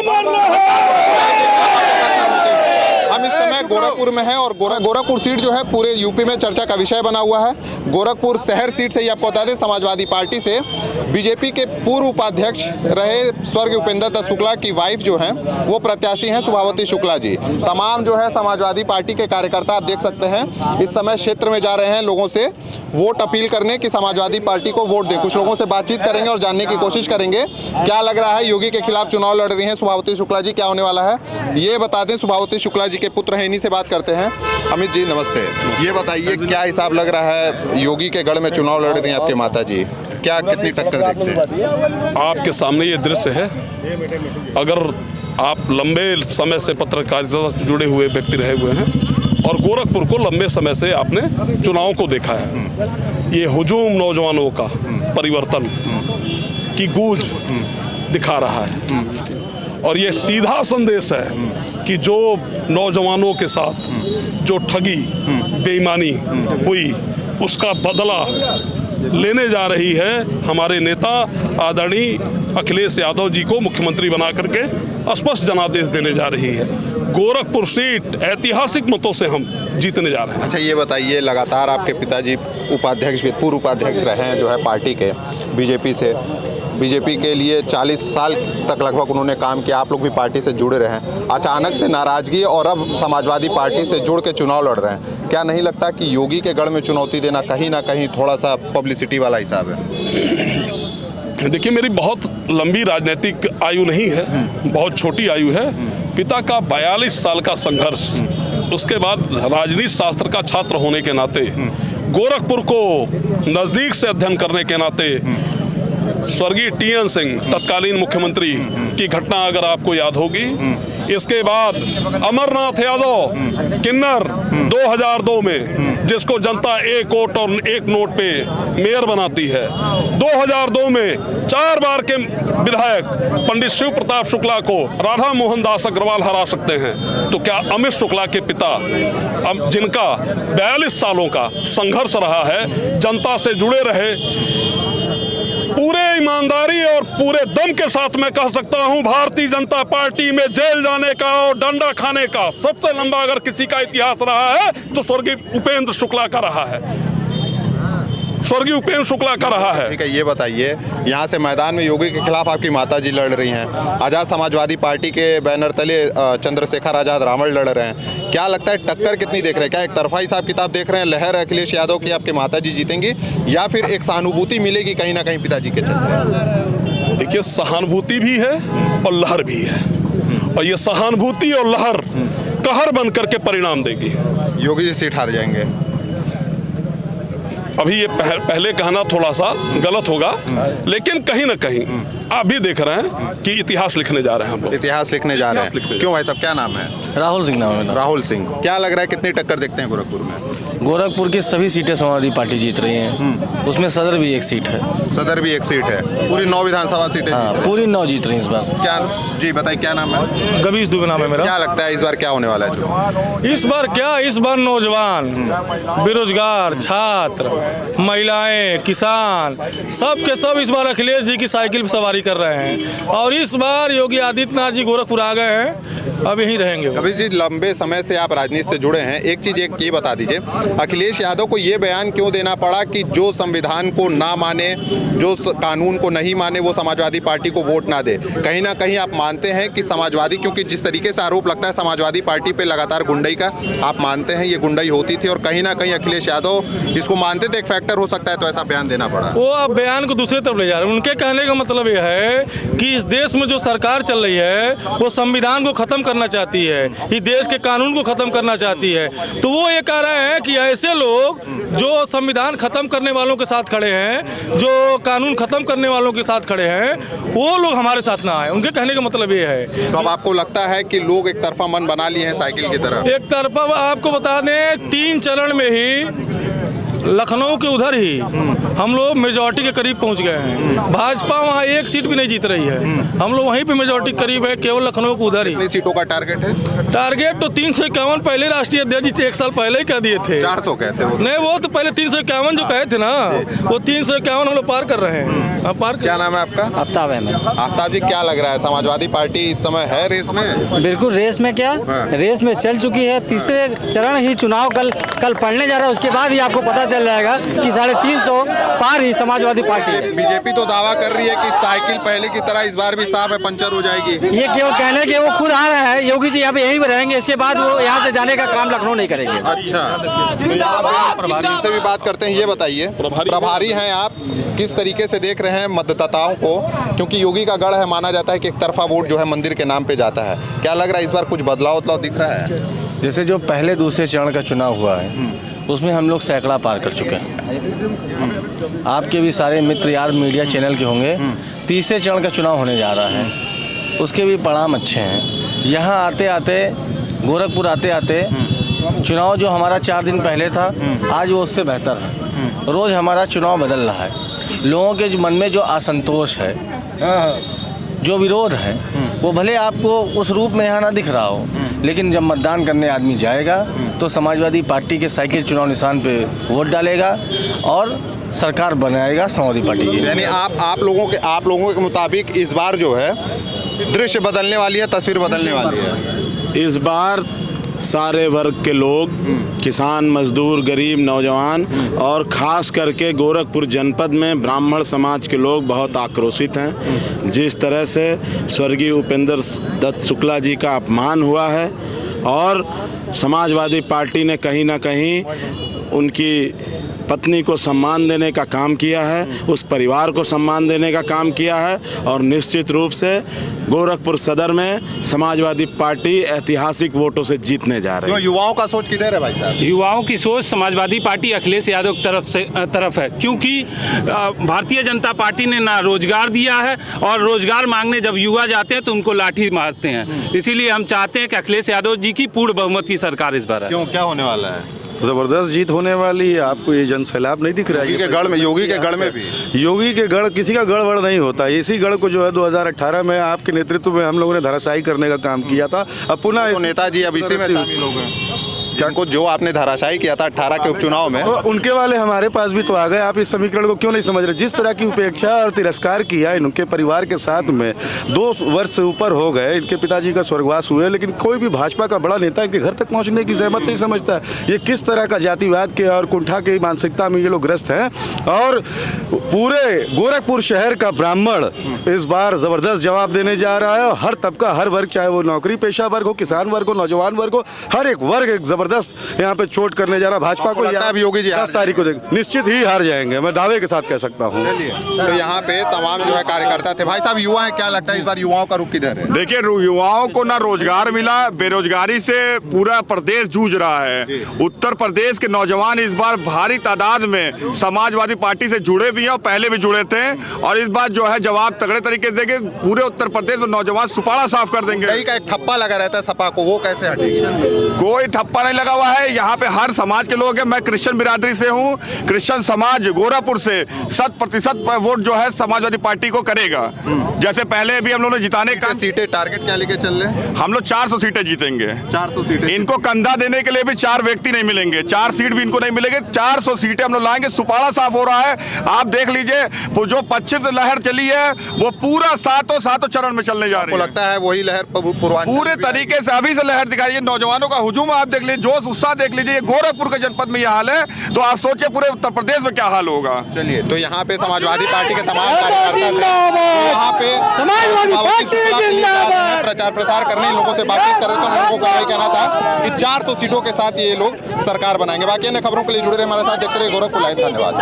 मरना है। हम इस समय गोरखपुर में हैं और गोरखपुर सीट जो है पूरे यूपी में चर्चा का विषय बना हुआ है। गोरखपुर शहर सीट से ही आपको बता दें, समाजवादी पार्टी से बीजेपी के पूर्व उपाध्यक्ष रहे स्वर्गीय उपेंद्र दत्त शुक्ला की वाइफ जो हैं वो प्रत्याशी हैं सुभावती शुक्ला जी। तमाम जो है समाजवादी पार्टी के कार्यकर्ता आप देख सकते हैं इस समय क्षेत्र में जा रहे हैं लोगों से वोट अपील करने की, समाजवादी पार्टी को वोट दें। कुछ लोगों से बातचीत करेंगे और जानने की कोशिश करेंगे क्या लग रहा है। योगी के खिलाफ चुनाव लड़ रही हैं सुभावती शुक्ला जी, क्या होने वाला है ये बता दें। सुभावती शुक्ला जी के पुत्र हैं, इन्हीं से बात करते हैं। अमित जी नमस्ते, ये बताइए क्या हिसाब लग रहा है, योगी के गढ़ में चुनाव लड़ रही हैं आपके माता जी, क्या कितनी टक्कर देखते हैं? आपके सामने ये दृश्य है। अगर आप लंबे समय से पत्रकारिता से जुड़े हुए व्यक्ति रहे हुए हैं और गोरखपुर को लंबे समय से आपने चुनाव को देखा है, ये हुजूम नौजवानों का परिवर्तन की गूंज दिखा रहा है और ये सीधा संदेश है कि जो नौजवानों के साथ जो ठगी बेईमानी हुई उसका बदला लेने जा रही है हमारे नेता आदरणीय अखिलेश यादव जी को मुख्यमंत्री बना करके स्पष्ट जनादेश देने जा रही है। गोरखपुर सीट ऐतिहासिक मतों से हम जीतने जा रहे हैं। अच्छा ये बताइए, लगातार आपके पिताजी उपाध्यक्ष पूर्व उपाध्यक्ष रहे हैं जो है पार्टी के बीजेपी के लिए 40 साल तक लगभग उन्होंने काम किया, आप लोग भी पार्टी से जुड़े रहे हैं। अचानक से नाराजगी और अब समाजवादी पार्टी से जुड़ के चुनाव लड़ रहे हैं, क्या नहीं लगता कि योगी के गढ़ में चुनौती देना कहीं ना कहीं थोड़ा सा पब्लिसिटी वाला हिसाब है? देखिए मेरी बहुत लंबी राजनीतिक आयु नहीं है, बहुत छोटी आयु है। पिता का 42 साल का संघर्ष, उसके बाद राजनीति शास्त्र का छात्र होने के नाते, गोरखपुर को नज़दीक से अध्ययन करने के नाते, स्वर्गीय टीएन सिंह तत्कालीन मुख्यमंत्री की घटना अगर आपको याद होगी, इसके बाद अमरनाथ यादव किन्नर 2002 में जिसको जनता एक वोट और एक नोट पे मेयर बनाती है, 2002 में 4 बार के विधायक पंडित शिव प्रताप शुक्ला को राधा मोहन दास अग्रवाल हरा सकते हैं, तो क्या अमित शुक्ला के पिता जिनका 42 सालों का संघर्ष रहा है, जनता से जुड़े रहे, पूरे ईमानदारी और पूरे दम के साथ मैं कह सकता हूं भारतीय जनता पार्टी में जेल जाने का और डंडा खाने का सबसे लंबा अगर किसी का इतिहास रहा है तो स्वर्गीय उपेंद्र शुक्ला का रहा है, स्वर्गीय उपेंद्र शुक्ला का रहा है। ठीक है, ये बताइए यहाँ से मैदान में योगी के खिलाफ आपकी माताजी लड़ रही हैं, आज़ाद समाजवादी पार्टी के बैनर तले चंद्रशेखर आज़ाद रावण लड़ रहे हैं, क्या लगता है टक्कर कितनी देख रहे हैं? क्या एक तरफा हिसाब किताब देख रहे हैं, लहर अखिलेश यादव की आपके माताजी जीतेंगी या फिर एक सहानुभूति मिलेगी कहीं ना कहीं पिताजी के चलते? देखिए सहानुभूति भी है और लहर भी है और ये सहानुभूति और लहर कहर बन करके परिणाम देगी। योगी जी सीट हार जाएंगे? अभी ये पहले कहना थोड़ा सा गलत होगा, लेकिन कहीं ना कहीं आप भी देख रहे हैं कि इतिहास लिखने जा रहे हैं हम लोग। इतिहास लिखने जा रहे हैं। क्यों भाई साहब, क्या नाम है? राहुल सिंह नाम है। राहुल सिंह, क्या लग रहा है कितनी टक्कर देखते हैं गोरखपुर में? गोरखपुर की सभी सीटें समाजवादी पार्टी जीत रही हैं, उसमें सदर भी एक सीट है। सदर भी एक सीट है, पूरी 9 विधानसभा सीटें? हाँ, पूरी 9 जीत रही हैं इस बार। क्या जी बताइए, क्या नाम है? गवीश दुबे नाम है मेरा। क्या लगता है इस बार क्या होने वाला है? इस बार क्या, इस बार नौजवान, बेरोजगार, छात्र, महिलाएं, किसान, सब के सब इस बार अखिलेश जी की साइकिल पर सवारी कर रहे हैं और इस बार योगी आदित्यनाथ जी गोरखपुर आ गए हैं, अब यहीं रहेंगे। कबीर जी लंबे समय से आप राजनीति से जुड़े हैं, एक चीज ये बता दीजिए, अखिलेश यादव को ये बयान क्यों देना पड़ा कि जो संविधान को ना माने, जो कानून को नहीं माने, वो समाजवादी पार्टी को वोट ना दे? कहीं ना कहीं आप मानते हैं कि समाजवादी, क्योंकि जिस तरीके से आरोप लगता है समाजवादी पार्टी पे लगातार गुंडई का, आप मानते हैं ये गुंडई होती थी और कहीं ना कहीं अखिलेश यादव इसको मानते थे, एक फैक्टर हो सकता है, तो ऐसा बयान देना पड़ा? वो अब बयान को दूसरे तरफ ले जा रहे हैं। उनके कहने का मतलब यह है कि इस देश में जो सरकार चल रही है वो संविधान को खत्म करना चाहती है, इस देश के कानून को खत्म करना चाहती है, तो वो ये कह रहे हैं कि ऐसे लोग जो संविधान खत्म करने वालों के साथ खड़े हैं, जो कानून खत्म करने वालों के साथ खड़े हैं, वो लोग हमारे साथ ना आए। उनके कहने का मतलब ये है। तो अब आपको लगता है कि लोग एक तरफा मन बना लिए हैं साइकिल की तरफ? एक तरफा आपको बता दें, 3 चरण में ही लखनऊ के उधर ही हम लोग मेजॉरिटी के करीब पहुंच गए हैं। भाजपा वहाँ एक सीट भी नहीं जीत रही है, हम लोग वहीं पे मेजॉरिटी करीब है, केवल लखनऊ के उधर ही। कितनी सीटों का टारगेट है? टारगेट तो 351 पहले राष्ट्रीय अध्यक्ष जी 1 साल पहले ही कह दिए थे। 400 कहते हो? नहीं, वो तो पहले 351 जो कहे थे ना, वो 351 हम लोग पार कर रहे हैं। हाँ, पार क्या नाम है आपका? आफ्ताब अहमद। आफ्ताब जी, क्या लग रहा है समाजवादी पार्टी इस समय है रेस में? बिल्कुल रेस में, क्या रेस में चल चुकी है। तीसरे चरण ही चुनाव कल पड़ने जा रहा है, उसके बाद ही आपको पता चल जाएगा कि 350 पार ही समाजवादी पार्टी है। बीजेपी तो दावा कर रही है कि साइकिल पहले की तरह इस बार भी साफ है, पंचर हो जाएगी। ये केवल कहने के, वो खुद आ रहे हैं, योगी जी यहाँ पे यहीं पे रहेंगे, इसके बाद वो यहाँ से जाने का काम लखनऊ नहीं करेंगे। अच्छा, तो यहाँ पे प्रभारी से भी बात करते हैं। ये बताइए, प्रभारी हैं आप, किस तरीके से देख रहे हैं मतदाताओं को, क्योंकि योगी का गढ़ है, माना जाता है कि एक तरफा वोट जो है मंदिर के नाम पे जाता है। क्या लग रहा है इस बार कुछ बदलाव दिख रहा है? जैसे जो पहले दूसरे चरण का चुनाव हुआ है उसमें हम लोग सैकड़ा पार कर चुके हैं। आपके भी सारे मित्र यार मीडिया चैनल के होंगे। तीसरे चरण का चुनाव होने जा रहा है, उसके भी परिणाम अच्छे हैं। यहाँ आते आते, गोरखपुर आते आते चुनाव जो हमारा 4 दिन पहले था, आज वो उससे बेहतर है। रोज़ हमारा चुनाव बदल रहा है। लोगों के मन में जो असंतोष है, जो विरोध है, वो भले आपको उस रूप में यहाँ ना दिख रहा हो, लेकिन जब मतदान करने आदमी जाएगा तो समाजवादी पार्टी के साइकिल चुनाव निशान पे वोट डालेगा और सरकार बनाएगा समाजवादी पार्टी की। यानी आप लोगों के मुताबिक इस बार जो है दृश्य बदलने वाली है, तस्वीर बदलने वाली है। इस बार सारे वर्ग के लोग, किसान, मजदूर, गरीब, नौजवान और ख़ास करके गोरखपुर जनपद में ब्राह्मण समाज के लोग बहुत आक्रोशित हैं। जिस तरह से स्वर्गीय उपेंद्र दत्त शुक्ला जी का अपमान हुआ है और समाजवादी पार्टी ने कहीं ना कहीं उनकी पत्नी को सम्मान देने का काम किया है, उस परिवार को सम्मान देने का काम किया है और निश्चित रूप से गोरखपुर सदर में समाजवादी पार्टी ऐतिहासिक वोटों से जीतने जा रही है। युवाओं का सोच किधर है भाई साहब? युवाओं की सोच समाजवादी पार्टी अखिलेश यादव की तरफ है, क्योंकि भारतीय जनता पार्टी ने ना रोजगार दिया है और रोजगार मांगने जब युवा जाते हैं तो उनको लाठी मारते हैं। इसीलिए हम चाहते हैं कि अखिलेश यादव जी की पूर्ण बहुमत की सरकार इस बार है। क्यों, क्या होने वाला है? जबरदस्त जीत होने वाली है। आपको ये जन सैलाब नहीं दिख रहा है? योगी के गढ़ में भी योगी के गढ़, किसी का गढ़ नहीं होता। इसी गढ़ को जो है 2018 में आपके नेतृत्व में हम लोगों ने धराशायी करने का काम किया था। अब पुनः तो नेताजी अब इसी में शामिल हो गए। को जो आपने धराशायी किया था 18 के उपचुनाव में, उनके वाले हमारे पास भी तो आ गए। आप इस समीकरण को क्यों नहीं समझ रहे? जिस तरह की उपेक्षा और तिरस्कार किया इनके परिवार के साथ में, 2 वर्ष से ऊपर हो गए, इनके पिताजी का स्वर्गवास हुए, लेकिन कोई भी भाजपा का बड़ा नेता इनके घर तक पहुंचने की जहमत नहीं समझता। ये किस तरह का जातिवाद के और कुंठा की मानसिकता में ये लोग ग्रस्त हैं। और पूरे गोरखपुर शहर का ब्राह्मण इस बार जबरदस्त जवाब देने जा रहा है। और हर तबका, हर वर्ग, चाहे वो नौकरी पेशा वर्ग हो, किसान वर्ग हो, नौजवान वर्ग हो, हर एक वर्ग एक जबरदस्त यहाँ पे चोट करने जा रहा। भाजपा को लगता है योगी जी 10 तारीख को निश्चित ही हार जाएंगे, मैं दावे के साथ कह सकता हूँ। तो यहाँ पे तमाम जो है कार्यकर्ता थे। भाई साहब, युवा है, क्या लगता है इस बार युवाओं का रुख किधर है? देखिए, युवाओं को ना रोजगार मिला, बेरोजगारी से पूरा प्रदेश जूझ रहा है। उत्तर प्रदेश के नौजवान इस बार भारी तादाद में समाजवादी पार्टी से जुड़े भी हैं और पहले भी जुड़े थे, और इस बार जो है जवाब तगड़े तरीके से देंगे। पूरे उत्तर प्रदेश में नौजवान सुपाड़ा साफ कर देंगे। कहीं का एक ठप्पा लगा रहता है सपा को, वो कैसे हटेगा? कोई ठप्पा नहीं लगा हुआ है। यहाँ पे हर समाज के लोग हैं। मैं क्रिश्चियन बिरादरी से हूँ। क्रिश्चियन समाज गोरखपुर से 100% वोट जो है समाजवादी पार्टी को करेगा। जैसे पहले भी हम लोगों ने जिताने का सीटें टारगेट क्या लेके चल रहे? हम लोग 400 सीटें जीतेंगे। 400 सीटें। इनको कंधा देने के लिए भी 4 व्यक्ति नहीं मिलेंगे, 4 सीट भी इनको नहीं मिलेंगे। 400 सीटें हम लोग लाएंगे। सुपाड़ा साफ हो रहा है। आप देख लीजिए, जो पश्चिम लहर चली है वो पूरा सातों चरण में चलने जा रही है। लगता है वही लहर पूरे तरीके से अभी से लहर दिखाई। नौजवानों का हुजूम आप देख लीजिए, जोश उत्साह देख लीजिए। गोरखपुर के जनपद में यह हाल है, तो आप सोचिए पूरे उत्तर प्रदेश में क्या हाल होगा। चलिए, तो यहाँ पे समाजवादी पार्टी के तमाम कार्यकर्ता थे, यहाँ पे प्रचार प्रसार करने लोगों से बातचीत कर रहे थे। लोगों का यही कहना था कि 400 सीटों के साथ ये लोग सरकार बनाएंगे। बाकी अन्य खबरों के लिए जुड़े रहे हमारे साथ, देखते रहिए गोरखपुर लाइव। धन्यवाद।